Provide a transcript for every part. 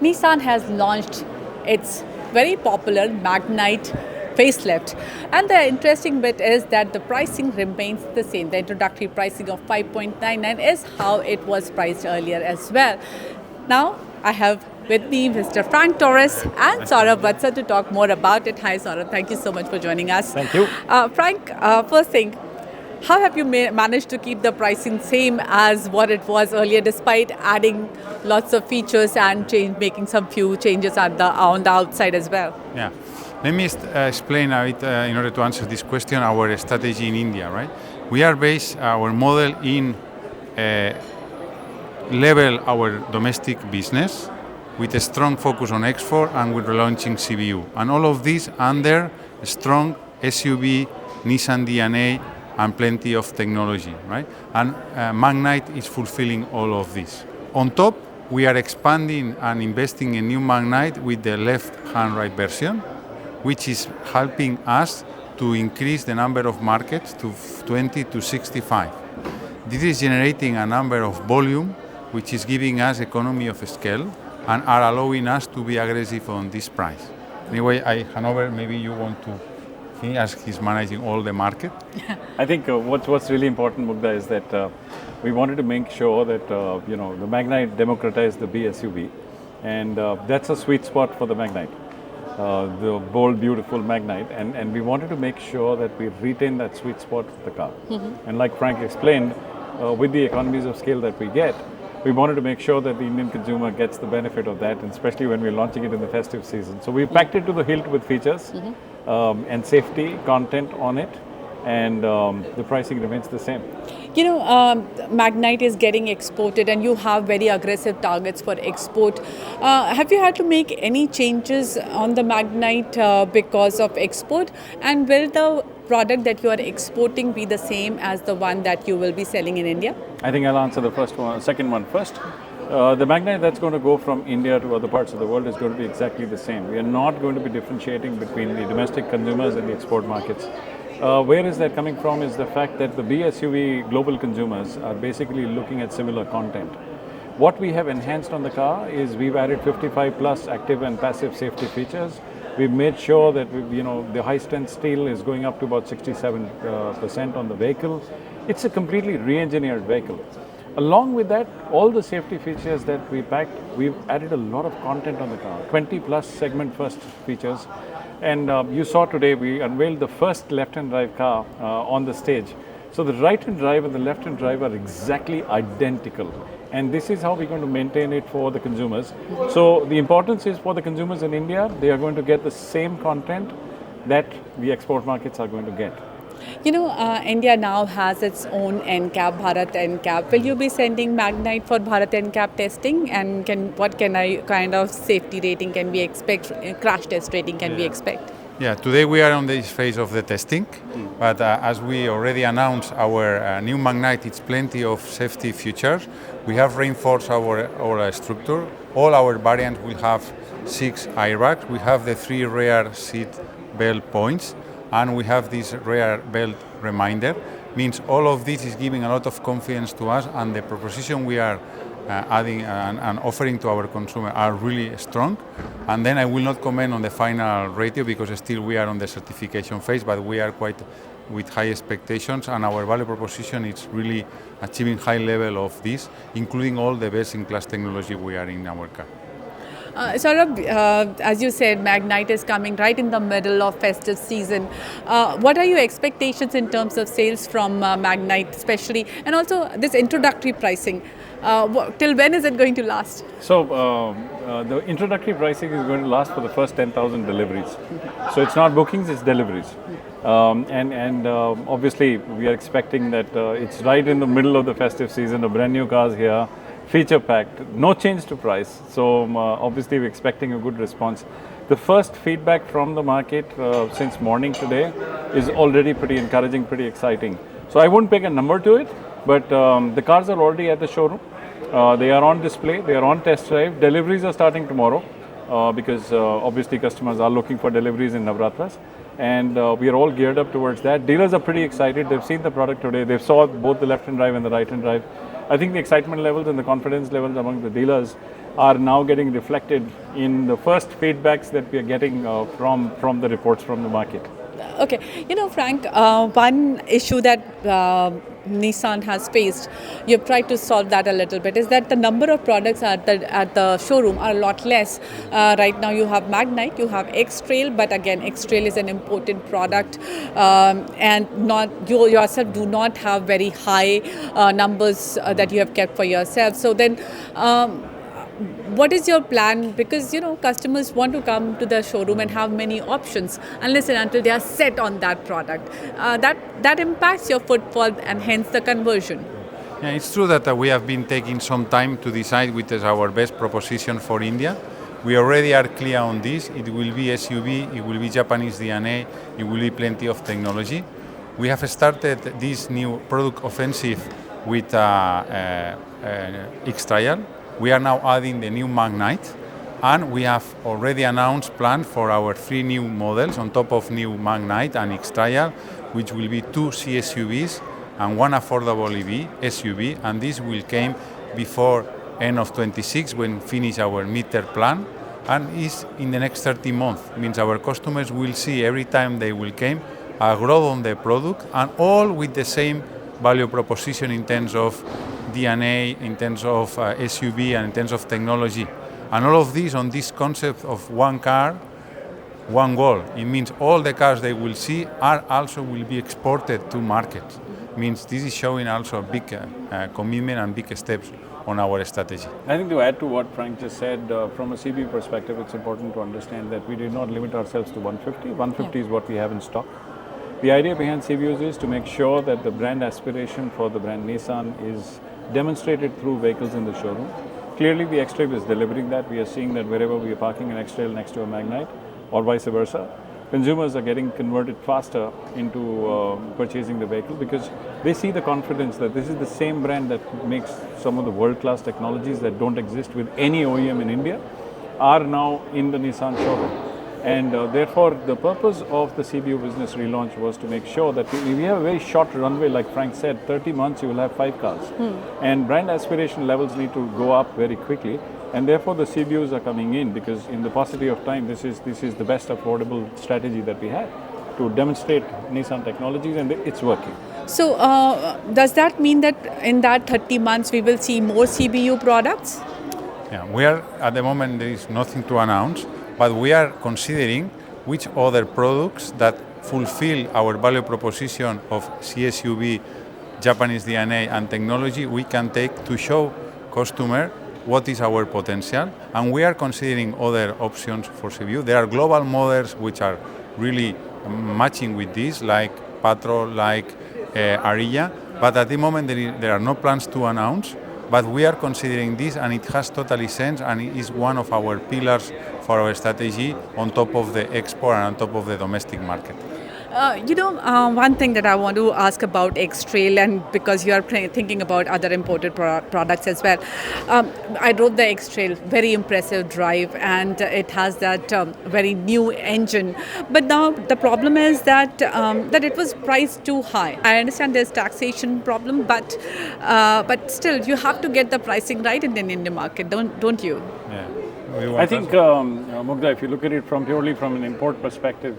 Nissan has launched its very popular Magnite facelift, and the interesting bit is that the pricing remains the same. The introductory pricing of 5.99 is how it was priced earlier as well. Now I have with me Mr. Frank Torres and Saurabh Vatsa to talk more about it. Hi Saurabh, thank you so much for joining us. Thank you. Frank, first thing, how have you managed to keep the pricing same as what it was earlier, despite adding lots of features and making some few changes on the outside as well? Yeah. Let me explain a bit in order to answer this question, our strategy in India, right? We are based our model in level our domestic business with a strong focus on export, and we're launching CBU. And all of this under strong SUV, Nissan DNA, and plenty of technology, right? And Magnite is fulfilling all of this. On top, we are expanding and investing in new Magnite with the left-hand right version, which is helping us to increase the number of markets to 20 to 65. This is generating a number of volume, which is giving us economy of scale and are allowing us to be aggressive on this price. Anyway, Hanover, maybe you want to finish as he's managing all the market. I think what's really important, Mugdha, is that we wanted to make sure that the Magnite democratized the B SUV, and that's a sweet spot for the Magnite. The bold, beautiful Magnite, and we wanted to make sure that we retain that sweet spot for the car. Mm-hmm. And like Frank explained, with the economies of scale that we get, we wanted to make sure that the Indian consumer gets the benefit of that, and especially when we're launching it in the festive season. So we packed it to the hilt with features and safety content on it, and the pricing remains the same. You know, Magnite is getting exported and you have very aggressive targets for export. Have you had to make any changes on the Magnite because of export? And will the product that you are exporting be the same as the one that you will be selling in India? I think I'll answer the second one first. The Magnite that's going to go from India to other parts of the world is going to be exactly the same. We are not going to be differentiating between the domestic consumers and the export markets. Where is that coming from is the fact that the B SUV global consumers are basically looking at similar content. What we have enhanced on the car is we've added 55 plus active and passive safety features. We've made sure that the high strength steel is going up to about 67% on the vehicle. It's a completely re-engineered vehicle. Along with that, all the safety features that we packed, we've added a lot of content on the car, 20 plus segment first features. And you saw today, we unveiled the first left-hand drive car on the stage. So the right-hand drive and the left-hand drive are exactly identical. And this is how we're going to maintain it for the consumers. So the importance is for the consumers in India, they are going to get the same content that the export markets are going to get. You know, India now has its own NCAP, Bharat NCAP. Will you be sending Magnite for Bharat NCAP testing? And what kind of safety rating can we expect, crash test rating can we expect? Yeah, today we are on this phase of the testing, but as we already announced, our new Magnite, it's plenty of safety features. We have reinforced our structure. All our variants will have 6 airbags. We have the 3 rear seat belt points, and we have this rear belt reminder. Means all of this is giving a lot of confidence to us, and the proposition we are adding and offering to our consumer are really strong. And then I will not comment on the final ratio because still we are on the certification phase, but we are quite with high expectations, and our value proposition is really achieving high level of this, including all the best-in-class technology we are in our car. Saurabh, as you said, Magnite is coming right in the middle of festive season. What are your expectations in terms of sales from Magnite especially, and also this introductory pricing? Till when is it going to last? So the introductory pricing is going to last for the first 10,000 deliveries. So it's not bookings, it's deliveries. And obviously we are expecting that it's right in the middle of the festive season, a brand new cars here, feature packed, no change to price. So obviously we're expecting a good response. The first feedback from the market since morning today is already pretty encouraging, pretty exciting. So I wouldn't peg a number to it, but the cars are already at the showroom. They are on display, they are on test drive. Deliveries are starting tomorrow because obviously customers are looking for deliveries in Navratras. And we are all geared up towards that. Dealers are pretty excited. They've seen the product today. They saw both the left-hand drive and the right-hand drive. I think the excitement levels and the confidence levels among the dealers are now getting reflected in the first feedbacks that we are getting from the reports from the market. Okay, Frank, one issue that Nissan has faced, you've tried to solve that a little bit, is that the number of products at the showroom are a lot less. Right now you have Magnite, you have XTrail, but again, XTrail is an important product, and not you yourself do not have very high numbers that you have kept for yourself. So then, what is your plan? Because customers want to come to the showroom and have many options, unless and until they are set on that product. That impacts your footfall and hence the conversion. Yeah, it's true that we have been taking some time to decide which is our best proposition for India. We already are clear on this. It will be SUV, it will be Japanese DNA, it will be plenty of technology. We have started this new product offensive with XTrail. We are now adding the new Magnite, and we have already announced plans for our 3 new models on top of new Magnite and XTrail, which will be 2 CSUVs and 1 affordable EV SUV, and this will come before end of 26 when finish our mid-term plan, and is in the next 30 months. Means our customers will see every time they will come a growth on the product, and all with the same value proposition in terms of DNA, in terms of SUV, and in terms of technology. And all of this on this concept of one car, one goal. It means all the cars they will see are also will be exported to markets. Means this is showing also a big commitment and big steps on our strategy. I think to add to what Frank just said, from a CBU perspective, it's important to understand that we did not limit ourselves to 150. 150 is what we have in stock. The idea behind CBUs is to make sure that the brand aspiration for the brand Nissan is demonstrated through vehicles in the showroom. Clearly the XTrail is delivering that. We are seeing that wherever we are parking an XTrail next to a Magnite or vice versa, consumers are getting converted faster into purchasing the vehicle because they see the confidence that this is the same brand that makes some of the world-class technologies that don't exist with any OEM in India are now in the Nissan showroom. And therefore, the purpose of the CBU business relaunch was to make sure that we have a very short runway, like Frank said, 30 months you will have 5 cars. And brand aspiration levels need to go up very quickly. And therefore, the CBUs are coming in because in the paucity of time, this is the best affordable strategy that we have to demonstrate Nissan technologies, and it's working. So, does that mean that in that 30 months we will see more CBU products? Yeah, we are at the moment there is nothing to announce. But we are considering which other products that fulfill our value proposition of CSUV, Japanese DNA and technology we can take to show customer what is our potential. And we are considering other options for CBU. There are global models which are really matching with this, like Patrol, like Arilla. But at the moment there are no plans to announce. But we are considering this, and it has totally sense, and it is one of our pillars for our strategy on top of the export and on top of the domestic market. One thing that I want to ask about XTrail, and because you are thinking about other imported products as well. I drove the XTrail, very impressive drive, and it has that very new engine. But now the problem is that it was priced too high. I understand there's taxation problem, but still you have to get the pricing right in the Indian market, don't you? Yeah. I think, Mugdha, if you look at it purely from an import perspective,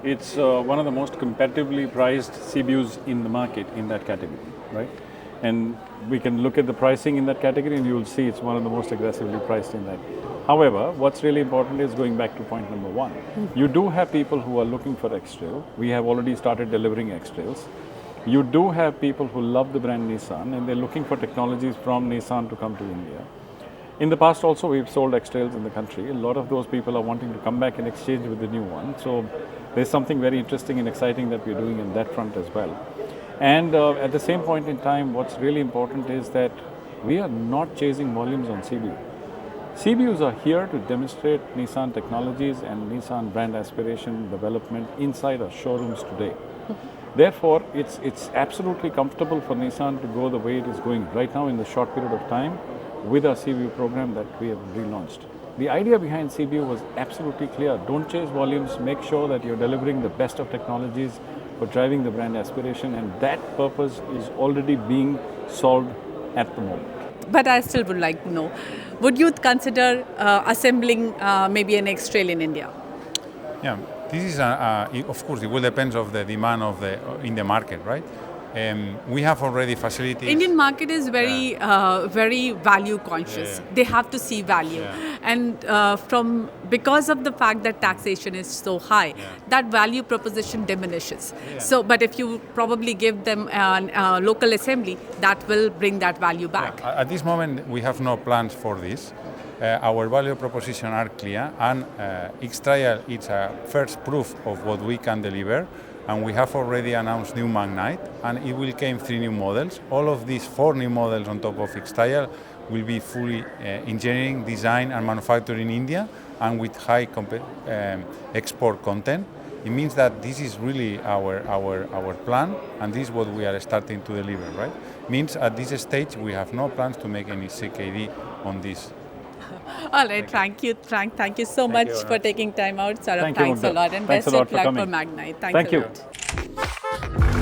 it's one of the most competitively priced CBUs in the market in that category, right? And we can look at the pricing in that category and you will see it's one of the most aggressively priced in that. However, what's really important is going back to point number 1. You do have people who are looking for XTrail. We have already started delivering XTrails. You do have people who love the brand Nissan and they're looking for technologies from Nissan to come to India. In the past also we've sold XTrails in the country. A lot of those people are wanting to come back and exchange with the new one. So there's something very interesting and exciting that we're doing in that front as well. And at the same point in time, what's really important is that we are not chasing volumes on CBU. CBUs are here to demonstrate Nissan technologies and Nissan brand aspiration development inside our showrooms today. Therefore, it's absolutely comfortable for Nissan to go the way it is going right now in the short period of time with our CBU program that we have relaunched. The idea behind CBU was absolutely clear. Don't chase volumes, make sure that you're delivering the best of technologies for driving the brand aspiration, and that purpose is already being solved at the moment. But I still would like to know, would you consider assembling maybe an XTrail in India? Yeah, this is of course it will depend of the demand of the in the market, right? We have already facilities. Indian market is very very value conscious. Yeah. They have to see value, and because of the fact that taxation is so high, that value proposition diminishes. So, but if you probably give them a local assembly, that will bring that value back. At this moment, we have no plans for this. Our value proposition are clear, and XTrail is a first proof of what we can deliver. And we have already announced new Magnite, and it will come 3 new models. All of these 4 new models on top of XTrail will be fully engineering, design, and manufactured in India, and with high export content. It means that this is really our plan, and this is what we are starting to deliver, right? Means at this stage we have no plans to make any CKD on this. All right, Frank, thank you so much for taking time out. Saurabh, Thank you, thanks a Mukta. lot, and Thanks best a lot of for luck coming. for Magnite. Thank a you. lot.